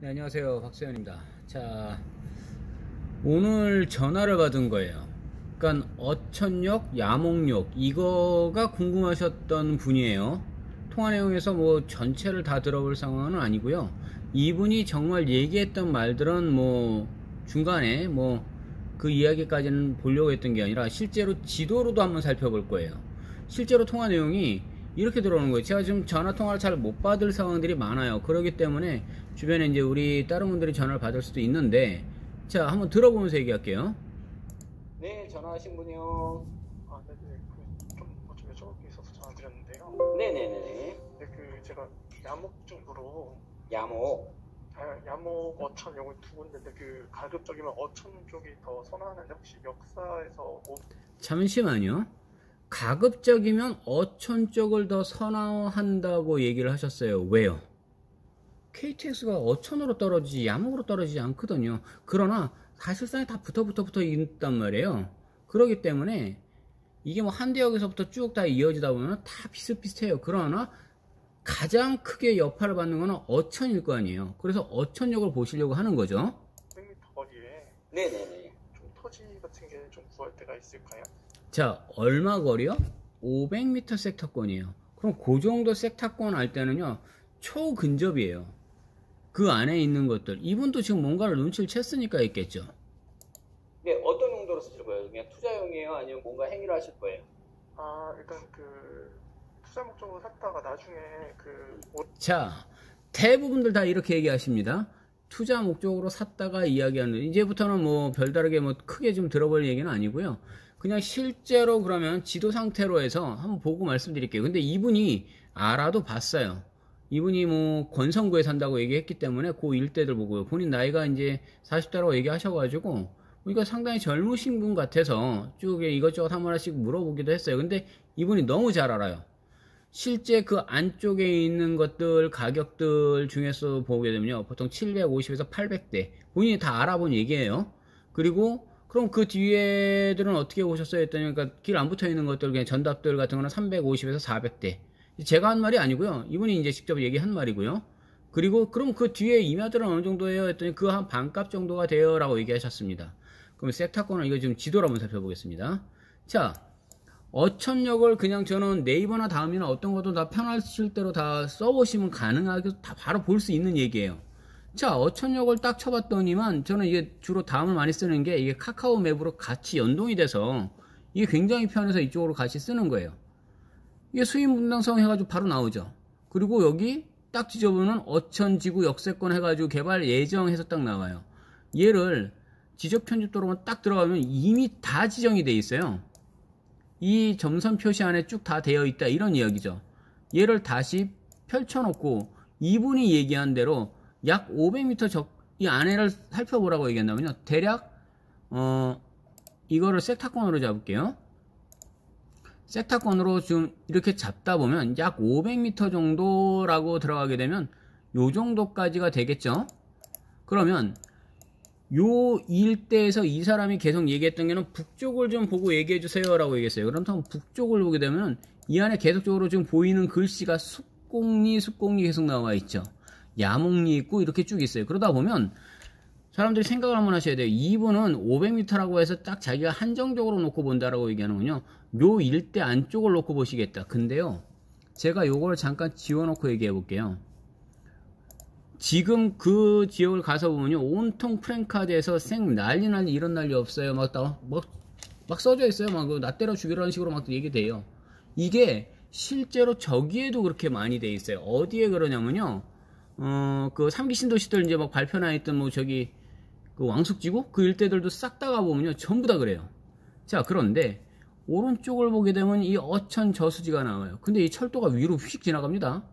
네, 안녕하세요. 박수현입니다. 자, 오늘 전화를 받은 거예요. 그러니까 어천역, 야목역 이거가 궁금하셨던 분이에요. 통화 내용에서 뭐 전체를 다 들어볼 상황은 아니고요. 이분이 정말 얘기했던 말들은 뭐 중간에 뭐 그 이야기까지는 보려고 했던 게 아니라 실제로 지도로도 한번 살펴볼 거예요. 실제로 통화 내용이 이렇게 들어오는 거예요. 제가 지금 전화 통화를 잘 못 받을 상황들이 많아요. 그렇기 때문에 주변에 이제 우리 다른 분들이 전화를 받을 수도 있는데, 자, 한번 들어보면서 얘기할게요. 네, 전화하신 분이요. 아, 네네. 좀 여쭤볼 게 있어서 전화드렸는데요. 네네네. 네, 제가 야목 쪽으로 야목. 야목, 어천 요거 두 군데인데 가급적이면 어천 쪽이 더 선호하는데 혹시 역사에서 잠시만요. 가급적이면 어천 쪽을 더 선호한다고 얘기를 하셨어요. 왜요? KTX가 어천으로 떨어지지 야목으로 떨어지지 않거든요. 그러나 사실상에 다 붙어 있단 말이에요. 그렇기 때문에 이게 뭐 한 대역에서부터 쭉 다 이어지다 보면 다 비슷비슷해요. 그러나 가장 크게 여파를 받는 거는 어천일 거 아니에요. 그래서 어천역을 보시려고 하는 거죠. 100m 거리에 네네네. 좀 토지 같은 게 좀 구할 때가 있을까요? 자, 얼마 거리요? 500m 섹터권이에요. 그럼 그 정도 섹터권 할 때는요, 초근접이에요. 그 안에 있는 것들. 이분도 지금 뭔가를 눈치를 챘으니까 있겠죠. 네, 어떤 용도로 쓰실 거예요? 그냥 투자용이에요? 아니면 뭔가 행위를 하실 거예요? 아, 일단 투자 목적으로 샀다가 나중에 자, 대부분들 다 이렇게 얘기하십니다. 투자 목적으로 샀다가 이야기하는, 이제부터는 뭐 별다르게 뭐 크게 좀 들어볼 얘기는 아니고요. 그냥 실제로 그러면 지도 상태로 해서 한번 보고 말씀드릴게요. 근데 이분이 알아도 봤어요. 이분이 뭐 권성구에 산다고 얘기했기 때문에 그 일대들 보고요. 본인 나이가 이제 40대라고 얘기하셔가지고 그러니까 상당히 젊으신 분 같아서 쭉 이것저것 한 번씩 물어보기도 했어요. 근데 이분이 너무 잘 알아요. 실제 그 안쪽에 있는 것들 가격들 중에서 보게 되면요, 보통 750에서 800대 본인이 다 알아본 얘기예요. 그리고 그럼 그 뒤에들은 어떻게 보셨어요 했더니, 그러니까 길 안 붙어 있는 것들, 그냥 전답들 같은 거는 350에서 400대. 제가 한 말이 아니고요, 이분이 이제 직접 얘기한 말이고요. 그리고 그럼 그 뒤에 임야들은 어느 정도예요 했더니 그 한 반값 정도가 돼요 라고 얘기하셨습니다. 그럼 섹터권은 이거 지금 지도로 한번 살펴보겠습니다. 자, 어천역을 그냥 저는 네이버나 다음이나 어떤 것도 다 편하실 대로 다 써보시면 가능하게 다 바로 볼 수 있는 얘기예요. 자, 어천역을 딱 쳐봤더니만 저는 이게 주로 다음을 많이 쓰는 게 이게 카카오 맵으로 같이 연동이 돼서 이게 굉장히 편해서 이쪽으로 같이 쓰는 거예요. 이게 수인 분당성 해가지고 바로 나오죠. 그리고 여기 딱 뒤져보면 어천지구 역세권 해가지고 개발 예정해서 딱 나와요. 얘를 지적 편집도로만 딱 들어가면 이미 다 지정이 돼 있어요. 이 점선 표시 안에 쭉 다 되어 있다 이런 이야기죠. 얘를 다시 펼쳐놓고 이분이 얘기한 대로 약 500m 이 안에를 살펴보라고 얘기한다면요, 대략 이거를 섹터권으로 잡을게요. 섹터권으로 지금 이렇게 잡다 보면 약 500m 정도라고 들어가게 되면 요 정도까지가 되겠죠. 그러면 요 일대에서 이 사람이 계속 얘기했던 게는 북쪽을 좀 보고 얘기해 주세요 라고 얘기했어요. 그럼 북쪽을 보게 되면 이 안에 계속적으로 지금 보이는 글씨가 숲공리 계속 나와 있죠. 야목리 있고 이렇게 쭉 있어요. 그러다 보면 사람들이 생각을 한번 하셔야 돼요. 이분은 500m라고 해서 딱 자기가 한정적으로 놓고 본다라고 얘기하는군요. 요 일대 안쪽을 놓고 보시겠다. 근데요, 제가 요걸 잠깐 지워놓고 얘기해 볼게요. 지금 그 지역을 가서 보면요, 온통 프랭카드에서 난리 이런 난리 없어요. 막 써져 있어요. 나 때려 죽이라는 식으로 막 얘기돼요. 이게 실제로 저기에도 그렇게 많이 돼 있어요. 어디에 그러냐면요, 그 3기 신도시들 이제 막 발표나 있던 그 왕숙지구 그 일대들도 싹 다 가보면요, 전부 다 그래요. 자, 그런데 오른쪽을 보게 되면 이 어천 저수지가 나와요. 근데 이 철도가 위로 휙 지나갑니다.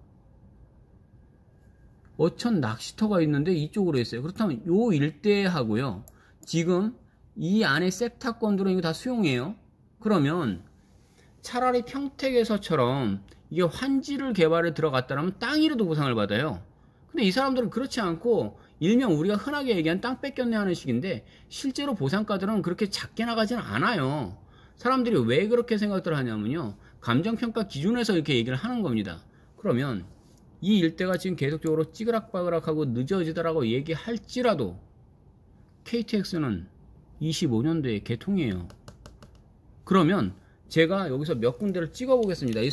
어천 낚시터가 있는데 이쪽으로 있어요. 그렇다면 요 일대하고요, 지금 이 안에 섹터권들은 이거 다 수용해요. 그러면 차라리 평택에서처럼 이게 환지를 개발에 들어갔다면 땅이라도 보상을 받아요. 근데 이 사람들은 그렇지 않고 일명 우리가 흔하게 얘기한 땅 뺏겼네 하는 식인데, 실제로 보상가들은 그렇게 작게 나가지는 않아요. 사람들이 왜 그렇게 생각들 하냐면요, 감정평가 기준에서 이렇게 얘기를 하는 겁니다. 그러면 이 일대가 지금 계속적으로 찌그락바그락하고 늦어지더라고 얘기할지라도 KTX는 25년도에 개통이에요. 그러면 제가 여기서 몇 군데를 찍어 보겠습니다. 이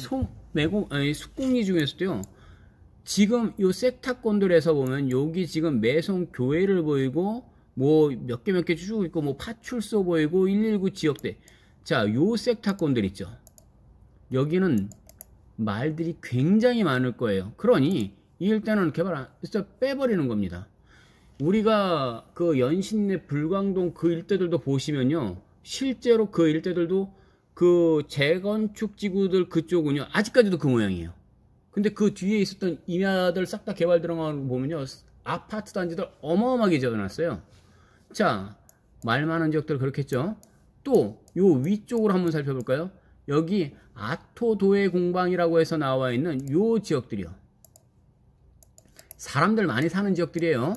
숙공리 중에서도요, 지금 요 섹타권들에서 보면 여기 지금 매송교회를 보이고 뭐 몇 개 쭉 있고 뭐 파출소 보이고 119 지역대. 자, 요 섹타권들 있죠. 여기는 말들이 굉장히 많을 거예요. 그러니 이 일대는 개발해서 빼버리는 겁니다. 우리가 그 연신내 불광동 그 일대들도 보시면요, 실제로 그 일대들도 그 재건축 지구들 그쪽은요 아직까지도 그 모양이에요. 근데 그 뒤에 있었던 임야들 싹 다 개발 들어가는 거 보면요, 아파트 단지들 어마어마하게 지어놨어요. 자, 말 많은 지역들 그렇겠죠. 또 요 위쪽으로 한번 살펴볼까요? 여기 아토도에 공방이라고 해서 나와 있는 요 지역들이요, 사람들 많이 사는 지역들이에요.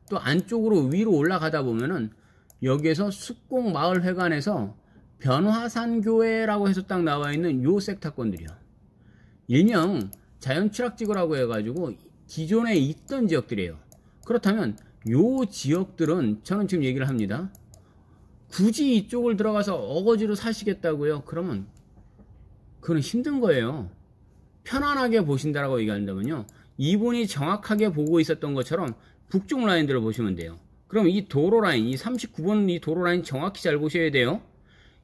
또 안쪽으로 위로 올라가다 보면은 여기에서 숙공마을회관에서 변화산교회라고 해서 딱 나와 있는 요 섹타권들이요, 일명 자연취락지구라고 해가지고 기존에 있던 지역들이에요. 그렇다면 요 지역들은 저는 지금 얘기를 합니다. 굳이 이쪽을 들어가서 어거지로 사시겠다고요? 그러면 그건 힘든 거예요. 편안하게 보신다라고 얘기한다면요, 이분이 정확하게 보고 있었던 것처럼 북쪽 라인들을 보시면 돼요. 그럼 이 도로 라인, 이 39번 이 도로 라인 정확히 잘 보셔야 돼요.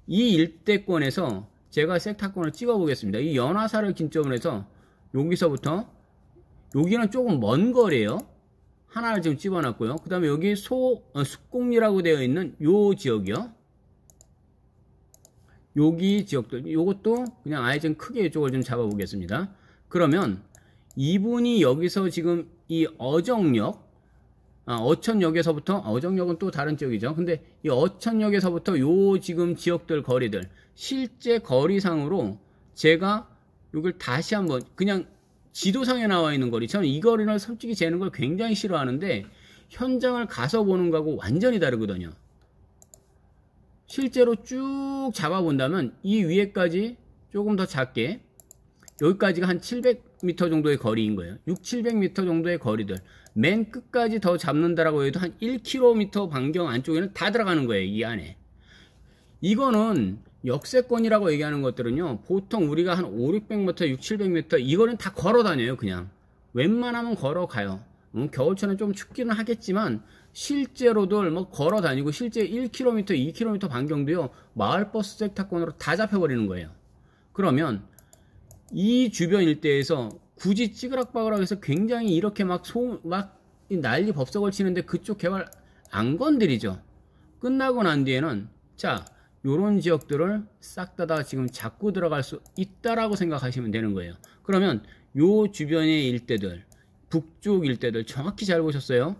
이 일대권에서 제가 섹타권을 찍어 보겠습니다. 이 연화사를 기점으로 해서 여기서부터 여기는 조금 먼 거리에요. 하나를 지금 집어놨고요. 그 다음에 여기 숙공리라고 되어 있는 요 지역이요. 여기 지역들, 요것도 그냥 아예 좀 크게 이쪽을 좀 잡아 보겠습니다. 그러면 이분이 여기서 지금 이 어정역, 어천역에서부터, 어정역은 또 다른 지역이죠. 근데 이 어천역에서부터 요 지금 지역들 거리들, 실제 거리상으로 제가 이걸 다시 한번 그냥 지도상에 나와 있는 거리, 저는 이 거리를 솔직히 재는 걸 굉장히 싫어하는데 현장을 가서 보는 거하고 완전히 다르거든요. 실제로 쭉 잡아본다면 이 위에까지 조금 더 작게, 여기까지가 한 700m 정도의 거리인 거예요. 600~700m 정도의 거리들, 맨 끝까지 더 잡는다라고 해도 한 1km 반경 안쪽에는 다 들어가는 거예요, 이 안에. 이거는 역세권이라고 얘기하는 것들은요, 보통 우리가 한 500~600m, 600~700m 이거는 다 걸어 다녀요. 그냥 웬만하면 걸어가요. 겨울철은 좀 춥기는 하겠지만 실제로들 뭐 걸어 다니고, 실제 1km, 2km 반경도요 마을버스 섹타권으로 다 잡혀버리는 거예요. 그러면 이 주변 일대에서 굳이 찌그락바그락해서 굉장히 이렇게 막 난리 법석을 치는데 그쪽 개발 안 건드리죠. 끝나고 난 뒤에는 자, 요런 지역들을 싹 다 지금 잡고 들어갈 수 있다라고 생각하시면 되는 거예요. 그러면 요 주변의 일대들, 북쪽 일대들 정확히 잘 보셨어요?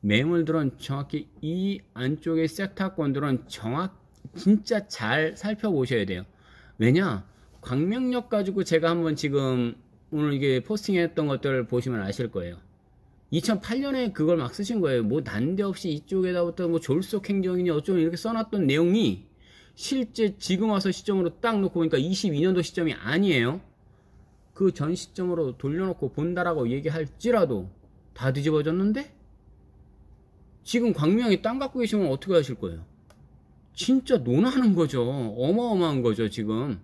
매물들은 정확히 이 안쪽의 섹타권들은 진짜 잘 살펴보셔야 돼요. 왜냐? 광명역 가지고 제가 한번 지금 오늘 이게 포스팅했던 것들을 보시면 아실 거예요. 2008년에 그걸 막 쓰신 거예요. 뭐 난데없이 이쪽에다부터 뭐 졸속 행정이니 어쩌고 이렇게 써놨던 내용이 실제 지금 와서 시점으로 딱 놓고 보니까 22년도 시점이 아니에요. 그 전 시점으로 돌려놓고 본다라고 얘기할지라도 다 뒤집어졌는데, 지금 광명에 땅 갖고 계시면 어떻게 하실 거예요? 진짜 논하는 거죠. 어마어마한 거죠. 지금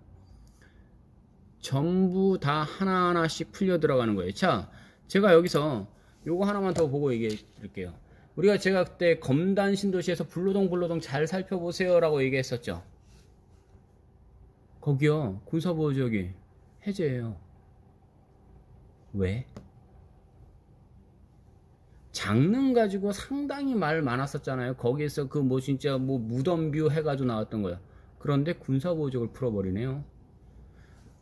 전부 다 하나하나씩 풀려 들어가는 거예요. 자, 제가 여기서 요거 하나만 더 보고 얘기해 드릴게요. 제가 그때 검단 신도시에서 불로동 잘 살펴보세요 라고 얘기했었죠. 거기요, 군사보호지역이 해제예요. 왜? 장릉 가지고 상당히 말 많았었잖아요. 거기에서 그 뭐 진짜 뭐 무덤뷰 해가지고 나왔던 거예요. 그런데 군사보호지역을 풀어버리네요.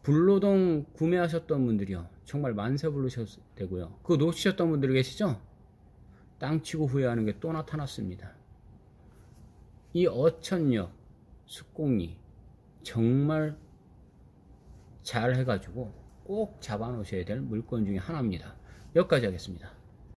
불로동 구매하셨던 분들이요, 정말 만세 부르셔도 되고요. 그거 놓치셨던 분들 계시죠? 땅 치고 후회하는 게 또 나타났습니다. 이 어천역, 숙공리 정말 잘 해가지고 꼭 잡아 놓으셔야 될 물건 중에 하나입니다. 여기까지 하겠습니다.